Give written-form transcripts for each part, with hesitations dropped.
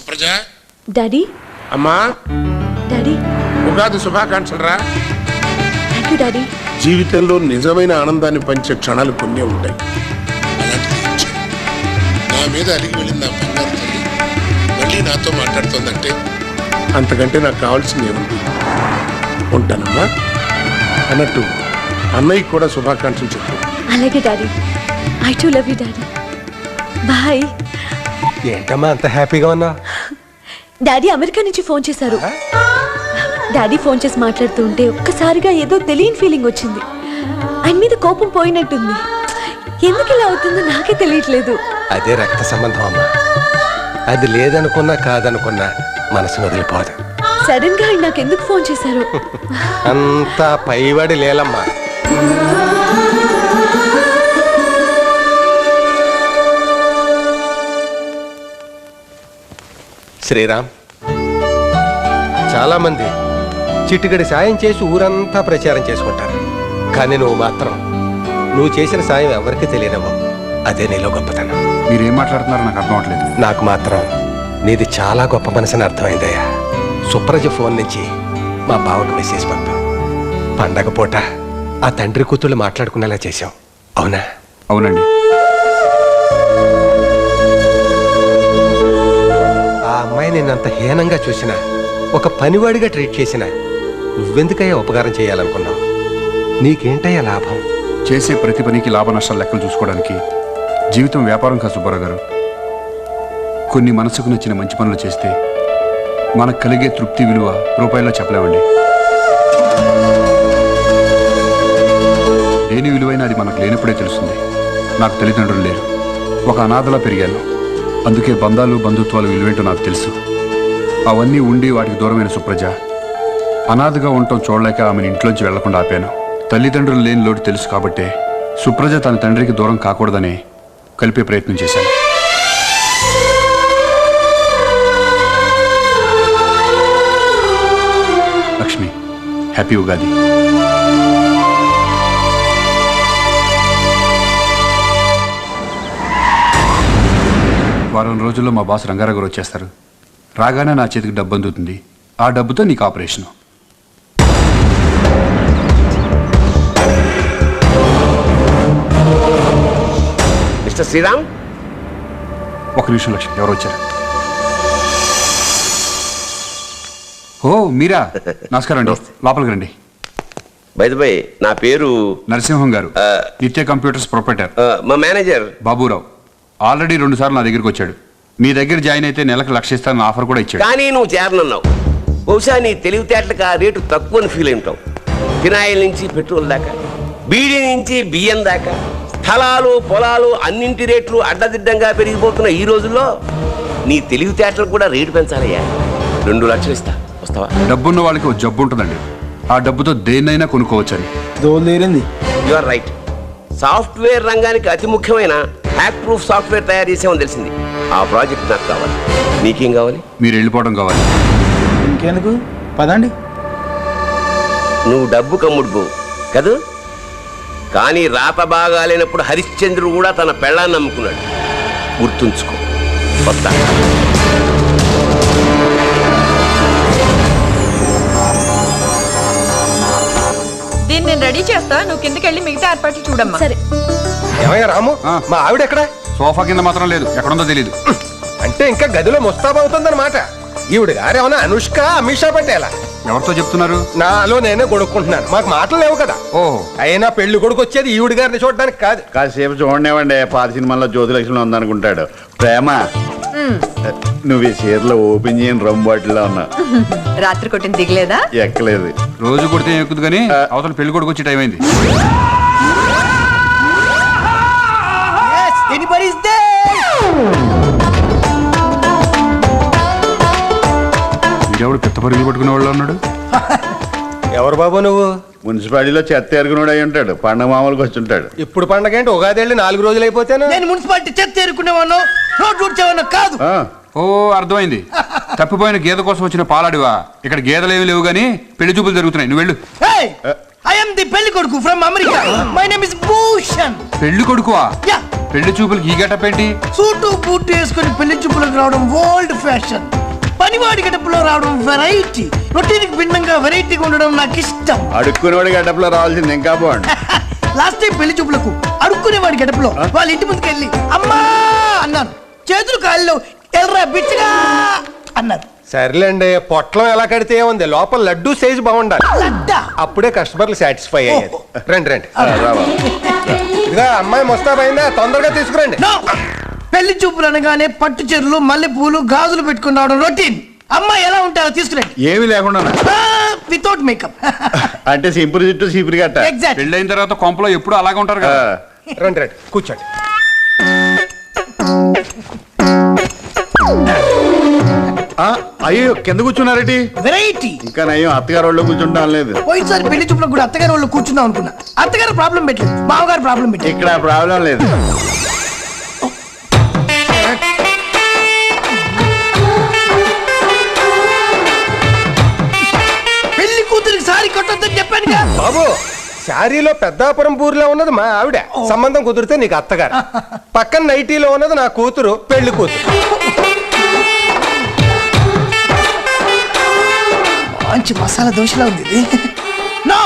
Supraja. Daddy. అమ్మా. Daddy. Ugadi శుభాకాంక్షలు రా. Thank you daddy. జీవితంలో నిజమైన ఆనందాన్ని పంచే క్షణాలు కొన్ని ఉంటాయి. అలాంటిది నా మీద అలిగి వెళ్ళింది ఆ బంగారు తల్లి మళ్ళీ నాతో మాట్లాడుతుందంటే అంతకంటే నాకు కావాల్సింది ఏముంది. ఉంటానమ్మా. అన్నట్టు అన్నయ్యకి కూడా శుభాకాంక్షలు చెప్పు. అలాగే daddy. I too love you daddy. Bye. ఏంటమ్మా అంత హ్యాపీగా ఉన్నా? డాడీ అమెరికా నుంచి ఫోన్ చేశారు. డాడీ ఫోన్ చేసి మాట్లాడుతూ ఉంటే ఒక్కసారిగా ఏదో తెలియని ఫీలింగ్ వచ్చింది. ఆయన మీద కోపం పోయినట్టుంది. ఎందుకు ఇలా అవుతుందో నాకే తెలియట్లేదు. అదే రక్త సంబంధం అమ్మా. అది లేదనుకున్నా కాదనుకున్నా మనసును వదిలిపోదు. సడన్ గా ఆయన నాకు ఎందుకు ఫోన్ చేశారు? అంతా పైవాడి లేలమ్మా. శ్రీరామ్, చాలా మంది చిటికడి సాయం చేసి ఊరంతా ప్రచారం చేసుకుంటారు. కానీ నువ్వు మాత్రం నువ్వు చేసిన సాయం ఎవరికి తెలియనమ్మా. అదే నీలో గొప్పతనం. మీరేం మాట్లాడుతున్నారో నాకు అర్థం అవట్లేదు. నాకు మాత్రం నీది చాలా గొప్ప మనసుని అర్థమైందయ్యా. సుప్రజ ఫోన్ నుంచి మా బావకు మెసేజ్ పంపాం. పండగ పూట ఆ తండ్రి కూతుళ్ళు మాట్లాడుకునేలా చేశాం. అవునా? అవునండి. ఆ అమ్మాయి నిన్నంత హీనంగా చూసినా, ఒక పనివాడిగా ట్రీట్ చేసినా నువ్వెందుకయ్యా ఉపకారం చేయాలనుకున్నావు? నీకేంటయ్యా లాభం? చేసే ప్రతి పనికి లాభ నష్టాలు లెక్కలు చూసుకోవడానికి జీవితం వ్యాపారం కాదు సుబ్బారావు గారు. కొన్ని మనసుకు నచ్చిన మంచి పనులు చేస్తే మనకు కలిగే తృప్తి విలువ రూపాయల్లో చెప్పలేమండి. లేని విలువైన అది మనకు లేనప్పుడే తెలుస్తుంది. నాకు తల్లిదండ్రులు లేరు. ఒక అనాథలా పెరిగాను. అందుకే బంధాలు బంధుత్వాలు విలువేంటో నాకు తెలుసు. అవన్నీ ఉండి వాటికి దూరమైన సుప్రజ అనాథగా ఉండటం చూడలేక ఆమెను ఇంట్లోంచి వెళ్లకుండా ఆపాను. తల్లిదండ్రులు లేని లోటు తెలుసు కాబట్టే సుప్రజ తన తండ్రికి దూరం కాకూడదని కలిపే ప్రయత్నం చేశాను. లక్ష్మి, హ్యాపీ ఉగాది. వారం రోజుల్లో మా బాస్ రంగారావు గారు వచ్చేస్తారు. రాగానే నా చేతికి డబ్బు అందుతుంది. ఆ డబ్బుతో నీకు ఆపరేషను. మిస్టర్ శ్రీరామ్. ఒక నిమిషం లక్ష్మి, ఎవరు వచ్చారు? ఓ మీరా, నమస్కారం అండి. లోపలికి రండి. బై ది బై, నా పేరు నరసింహం గారు, నిత్య కంప్యూటర్స్ ప్రొపరేటర్. మా మేనేజర్ బాబురావు. ఆల్రెడీ 2 సార్లు నా దగ్గరికి వచ్చాడు. మీ దగ్గర జాయిన్ అయితే నెలకు 1,00,000 ఇస్తానని ఆఫర్ కూడా ఇచ్చాడు. కానీ నువ్వు చేరనన్నావు. బహుశా నీ తెలివితేటలకు ఆ రేటు తక్కువ అని ఫీల్ అయింటావు. ఫినాయిల్ నుంచి పెట్రోల్ దాకా, బీడీ నుంచి బియ్యం దాకా, స్థలాలు పొలాలు అన్నింటి రేట్లు అడ్డదిడ్డంగా పెరిగిపోతున్న ఈ రోజుల్లో నీ తెలివితేటలకు కూడా రేటు పెంచాలయ్యా. 2 లక్షలు ఇస్తా, వస్తావా? డబ్బున్న వాళ్ళకి ఒక జబ్బు ఉంటుందండి. ఆ డబ్బుతో దేన్నైనా కొనుక్కోవచ్చని. You are right. సాఫ్ట్వేర్ రంగానికి అతి ముఖ్యమైన హ్యాక్ ప్రూఫ్ సాఫ్ట్వేర్ తయారు చేసామని తెలిసింది. ఆ ప్రాజెక్ట్ నాకు కావాలి. నీకేం కావాలి? మీరు వెళ్ళిపోవడం కావాలి. ఇంకెందుకు, పదండి. నువ్వు డబ్బు కమ్ముడుకో కదూ. కానీ రాత బాగాలేనప్పుడు హరిశ్చంద్రుడు కూడా తన పెళ్ళాన్ని నమ్ముకున్నాడు. గుర్తుంచుకో. వస్తా. దీన్ని నేను రెడీ చేస్తా, నువ్వు కిందకి వెళ్ళి మిగతా ఏర్పాట్లు చూడమ్మా. సరే. ఏమయ్యా రాము, మా ఆవిడ ఎక్కడ? సోఫా కింద మాత్రం లేదు, ఎక్కడుందో తెలియదు. అంటే ఇంకా గదిలో ముస్తాబవుతుందన్నమాట. ఈవిడ గారు ఏమన్నా అనుష్క అమిషా పట్టేలా? ఎవరితో చెప్తున్నారు? నాలో నేనే కొడుకుంటున్నాను. మాకు మాటలు లేవు కదా. ఓహో. అయినా పెళ్లి కొడుకు వచ్చేది ఈవిడ గారిని చూడడానికి కాదు. కాసేపు చూడనివ్వండి. పాత సినిమాల్లో జ్యోతిలక్ష్మి ఉందనుకుంటాడు. ప్రేమ, నువ్వు ఈ చీరలో ఓపెన్ చేయని రమ్ బాటిల్లో ఉన్నా. రాత్రి కొట్టిన దిగలేదా? ఎక్కలేదు. రోజు కొడితే ఎక్కుదు కానీ అవతల పెళ్లి కొడుకు వచ్చే టైం అయింది. వీడెవడు పెద్ద పరుగులు పట్టుకునే వాళ్ళు ఉన్నాడు. ఎవరు బాబు నువ్వు? మున్సిపాలిటీలో చెత్త ఎరుగునోడు అయి ఉంటాడు. పండగ మామూలుకి వచ్చి ఉంటాడు. ఇప్పుడు పండగ ఏంటి? ఉగాది వెళ్ళి 4 రోజులు అయిపోతేనా? నేను మున్సిపాలిటీ చెత్త ఎరుకునేవాను, రోడ్డు ఊడ్చేవాను కాదు. ఓ అర్థమైంది. తప్పిపోయిన గేదె కోసం వచ్చిన పాలాడివా? ఇక్కడ గేదెలు ఏమి లేవు గానీ పెళ్లి చూపులు జరుగుతున్నాయి. నువ్వు వెళ్ళు. ఐ యామ్ ది పెళ్లి కొడుకు from America. My name is Bhushan. పెళ్లి కొడుకువా? యా. పెళ్లి చూపులకి ఈ గెటప్ ఏంటి? సూటు బూట్ వేసుకొని పెళ్లి చూపులకు రావడం ఓల్డ్ ఫ్యాషన్. పనివాడి గడపలో రావడం వెరైటీ. రొటీన్కి భిన్నంగా వెరైటీగా ఉండడం నాకు ఇష్టం. అడుక్కునేవాడి గడ్డపులో రావాల్సింది ఇంకా బాగుండు. లాస్ట్ టైం పెళ్లి చూపులకు అడుక్కునేవాడి గడపలో వాళ్ళ ఇంటి ముందుకు వెళ్ళి అమ్మా అన్నాను. చేతులు కాళ్ళు ఎల్రా బిచ్చగా అన్నారు. సర్లేండి, పొట్లం ఎలా కడితే ఉంది, లోపల లడ్డు సైజు బాగుండాలి. లడ్డా అప్పుడే కస్టమర్లు సాటిస్ఫై అయ్యేది. రండి రండి. రావా ఇదిగా అమ్మాయి ముస్తాబైందా, తొందరగా తీసుకురండి. No! పెళ్లి చూపులు అనగానే పట్టు చీరలు, మల్లెపూలు, గాజులు పెట్టుకుని రావడం రొటీన్. అమ్మాయి ఎలా ఉంటారో తీసుకురండి. ఏమీ లేకుండా వితౌట్ మేకప్. అంటే సింపుల్ చుట్టూ సీపురి గట్ట. ఎగ్జాక్ట్. పెళ్ళైన తర్వాత కొంపలో ఎప్పుడు అలాగే ఉంటారు కదా. రండి రండి, కూర్చోండి. అయ్యో కింద కూర్చున్నారేటి? వెరైటీ. ఇంకా నయ్యం అత్తగారు వాళ్ళు కూర్చుంటాం లేదు. పోయినసారి పెళ్లి చూపులకు కూడా అత్తగారు వాళ్ళు కూర్చుందాం అనుకున్నా. అత్తగారు ప్రాబ్లం పెట్టలేదు, బావగారు ప్రాబ్లం పెట్టారు. ఇక్కడ ప్రాబ్లం లేదు. పెళ్లి కూతురికి సారీ కొట్టొద్దని చెప్పానుగా. బాబు, శారీలో పెద్దాపురం పూరిలో ఉన్నది మా ఆవిడ, సంబంధం కుదిరితే నీకు అత్తగారు. పక్కన నైటీలో ఉన్నది నా కూతురు, పెళ్లి కూతురు. మంచి మసాలా దోశలా ఉంది ఇది. నో,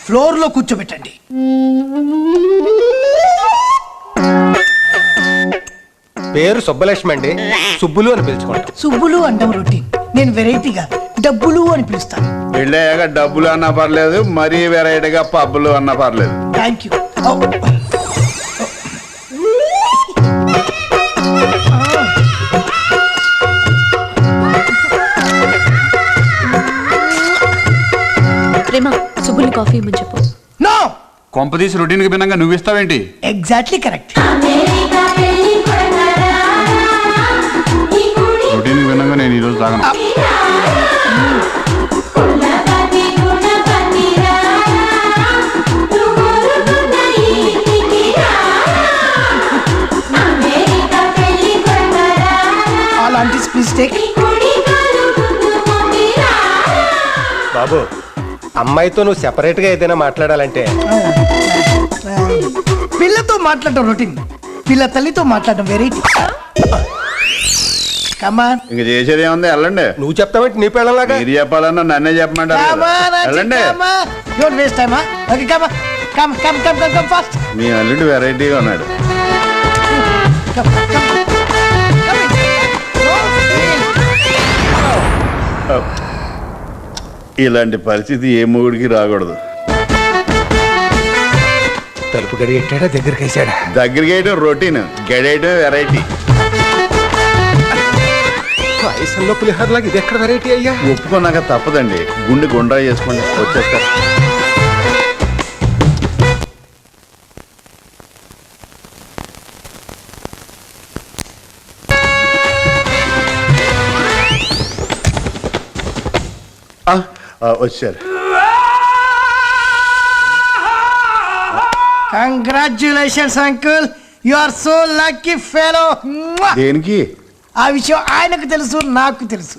ఫ్లోర్ లో కూర్చోబెట్టండి. పేరు సుబ్బలక్ష్మి అండి, సుబ్బులు అని పిలుచుకోండి. సుబ్బులు అండం రొటీన్. నేను వెరైటీగా డబ్బులు అని పిలుస్తాను. పెళ్ళయ్యాక డబ్బులు అన్నా పర్లేదు, మరీ వెరైటీగా పబ్బులు అన్నా పర్లేదు. Thank you. ప్రేమ, సుబ్బుల్ని కాఫీ ఇమ్మని చెప్పు. నో, కొంపదీసి రొటీన్కి భిన్నంగా నువ్వు ఇస్తావేంటి? Exactly correct. రొటీన్కి భిన్నంగా నేను ఈరోజు తాగను. అలాంటి మిస్టేక్. బాబు, అమ్మాయితో నువ్వు సెపరేట్ గా ఏదైనా మాట్లాడాలంటే పిల్లతో మాట్లాడటం రొటీన్, పిల్ల తల్లితో మాట్లాడటం వెరైటీ. కమాన్ ఇంక చేసేది ఏముంది, వెళ్ళండి. నువ్వు చెప్తావేంటి నీ పిల్లలాగా? మీరు చెప్పాలన్నా నన్నే చెప్పమంటారు కదా. వెళ్ళండి. Don't waste time. Okay, come come come come come come fast. మీ అల్లుడు వెరైటీగా ఉన్నాడు. ఇలాంటి పరిస్థితి ఏ మొగుడికి రాకూడదు. తలుపు గడి ఎట్టాడా, దగ్గరికి వేసాడా? దగ్గరికి వేయడం రొటీన్, గడేయడం వెరైటీ. పాయసంలో పులిహోరలాగా ఇది ఎక్కడ వెరైటీ అయ్యా? ఒప్పుకున్నాక తప్పదండి. గుండె గుండ్రా చేసుకోండి, వచ్చేస్తారు. వచ్చారు. Congratulations uncle, you are so lucky fellow. దేనికి? ఆ విషయం ఆయనకు తెలుసు, నాకు తెలుసు.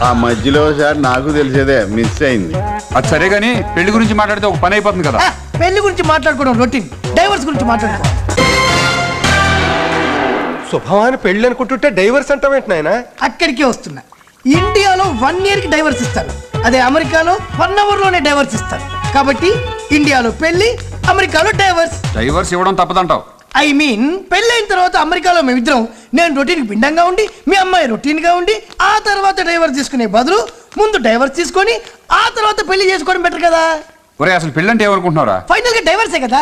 ఆ మధ్యలో సార్ నాకు తెలిసేదే మిస్ అయింది. అది సరే గానీ పెళ్లి గురించి మాట్లాడితే ఒక పని అయిపోతుంది కదా. పెళ్లి గురించి మాట్లాడుకోవడం రొటీన్, డైవర్స్ గురించి మాట్లాడుకోవడం. శుభమాని పెళ్లి అనుకుంటుంటే డైవర్స్ అంటావేంటి నాయనా? అక్కడికే వస్తున్నా. ఇండియాలో 1 year కి డైవర్స్ ఇస్తారు, అదే అమెరికాలో 1 hour లోనే డైవర్స్ ఇస్తారు. కాబట్టి ఇండియాలో పెళ్లి, అమెరికాలో డైవర్స్. డైవర్స్ ఇవ్వడం తప్పదంటావు? ఐ మీన్ పెళ్ళైన తర్వాత అమెరికాలో మేమిద్దరం, నేను రొటీన్ భిన్నంగా ఉండి, మీ అమ్మాయి రొటీన్ గా ఉండి, ఆ తర్వాత డైవర్స్ తీసుకునే బదులు ముందు డైవర్స్ తీసుకొని ఆ తర్వాత పెళ్లి చేసుకోవడం బెటర్ కదా. ఒరే, అసలు పెళ్ళి అంటే ఏమనుకుంటున్నారా? ఫైనల్ గా డైవర్సే కదా.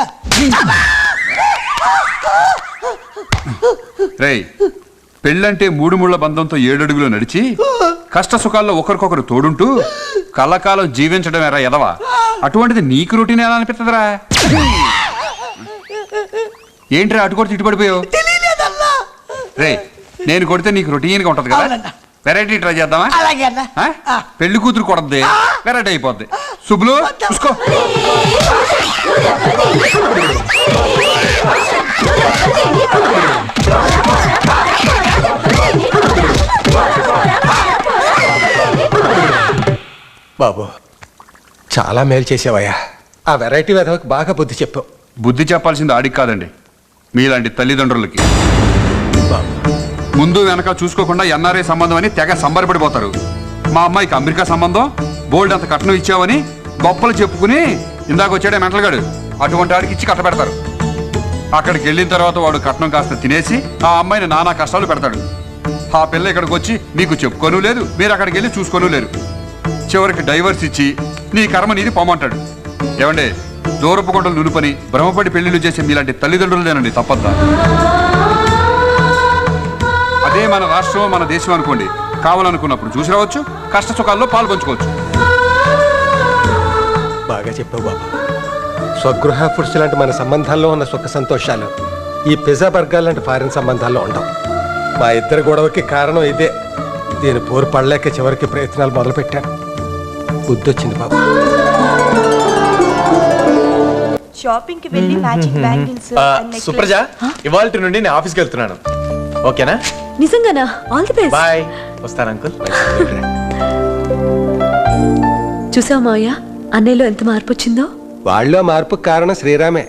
రేయ్, పెళ్ళంటే 3 ముళ్ళ బంధంతో 7 అడుగులు నడిచి కష్ట సుఖాల్లో ఒకరికొకరు తోడుంటూ కలకాలం జీవించడం ఎరా ఎదవా. అటువంటిది నీకు రొటీన్ ఎలా అనిపిస్తుందిరా? ఏంట్రా అటు కొడితే ఇటు పడిపోయావు? తెలియలేదన్నా. రే, నేను కొడితే నీకు రొటీన్గా ఉంటది కదా. అవునన్నా. వెరైటీ ట్రై చేద్దామా? అలాగే అన్న. ఆ? పెళ్లి కూతురు కొడద్ది, వెరైటీ అయిపోద్ది. శుభ్లు చూసుకో. బాబు, చాలా మేలు చేసావయ్యా. ఆ వెరైటీ వెధవకి బాగా బుద్ధి చెప్పావు. బుద్ధి చెప్పాల్సింది ఆడికి కాదండి, మీలాంటి తల్లిదండ్రులకి. ముందు వెనక చూసుకోకుండా ఎన్ఆర్ఐ సంబంధం అని తెగ సంబరపడిపోతారు. మా అమ్మాయికి అమెరికా సంబంధం, బోల్డ్ అంత కట్నం ఇచ్చావని గొప్పలు చెప్పుకుని ఇందాక వచ్చాడే మెంటల్గాడు అటువంటి వాడికి ఇచ్చి కట్టబెడతారు. అక్కడికి వెళ్ళిన తర్వాత వాడు కట్నం కాస్త తినేసి ఆ అమ్మాయిని నానా కష్టాలు పెడతాడు. ఆ పిల్ల ఇక్కడికి వచ్చి మీకు చెప్పుకోను లేదు, మీరు అక్కడికి వెళ్ళి చూసుకోను లేరు. చివరికి డైవర్స్ ఇచ్చి నీ కర్మ నీది పోమంటాడు. ఏమండే, దూరపు కొండలు నునుపని భ్రమపడి పెళ్లిళ్ళు చేసే మీలాంటి తల్లిదండ్రులదేనండి తప్పద్దా? అదే మన రాష్ట్రం మన దేశం అనుకోండి, కావాలనుకున్నప్పుడు చూసి రావచ్చు, కష్ట సుఖాల్లో పాల్పంచుకోవచ్చు. బాగా చెప్పావు బాబు. స్వగృహ ఫుడ్స్ లాంటి మన సంబంధాల్లో ఉన్న సుఖ సంతోషాలు ఈ పిజ్జా బర్గర్ లాంటి ఫారిన్ సంబంధాల్లో ఉండవు. మా ఇద్దరి గొడవకి కారణం ఇదే. దీని పోరు పడలేక చివరికి ప్రయత్నాలు మొదలుపెట్టాను. బుద్ధి వచ్చింది బాబు. షాపింగ్ కి వెళ్ళి మ్యాచింగ్ బ్యాంగిల్స్ సుప్రజ, ఇవాళ నుండి నేను ఆఫీస్కి వెళ్తున్నాను. ఓకేనా? నిజంగానా? All the best. బాయ్. వస్తాను అంకుల్. చూసావు మావయ్య, అన్నయ్యలో ఎంత మార్పు వచ్చిందో. వాళ్ళలో మార్పుకు కారణం శ్రీరామే.